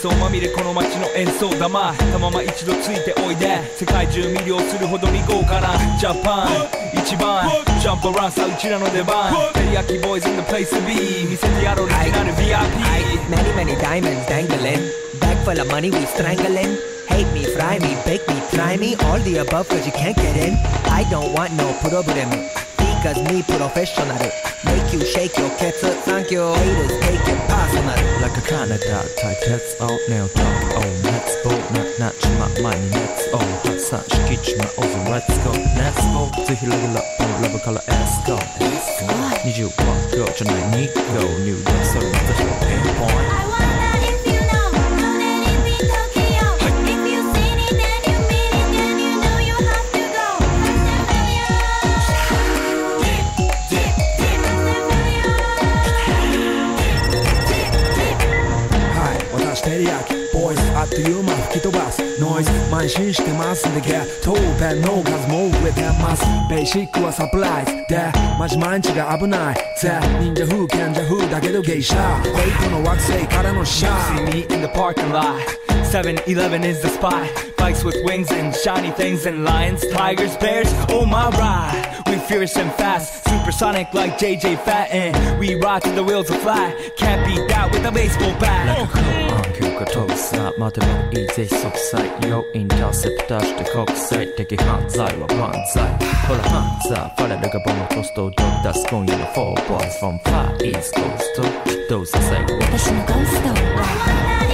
想まみれこの街の演奏玉たまま一度ついておいで世界中魅了するほどに豪華なジャパン一番ジャンプアラウンさうちらの出番テリヤキボーイズ in the place to be 見せてやろうオリジナル VIP Many diamonds dangling Bag full of money we strangling Hate me, fry me, bake me, try me All the above cause you can't get in I don't want no problem Because me professional Make you shake your cats Thank you Haters take it personal Like a Canada type Let's all nail talk Oh let's goなちま前に Let's all 発散敷地まおず Let's go Let's go ぜひラグラップのラブから Let's go 20は Go じゃない2 Go New York それまたひろ Pinpointテリヤキボーイズあっという間吹き飛ばすノイズ慢心してますんでゲットペンの数も増えてますベーシックはサプライズでマジ毎日が危ないぜ忍者風賢者風だけどゲイシャレイトの惑星からのシャー See me in the parking lot 7-Eleven is the spot Bikes with wings and shiny things and lions, tigers, bears, oh my ride We fierce and fast, supersonic like JJ Fatten We ride till the wheels are flat Can't beat that with a baseball bat Like a cool on 休暇飛ぶさ待てばいいぜ即歳要インターセプターして国際的犯罪は万歳ほらハンザーファレルがボムポストを出す今夜の4 boys from far east coast どうさせ私のゴースト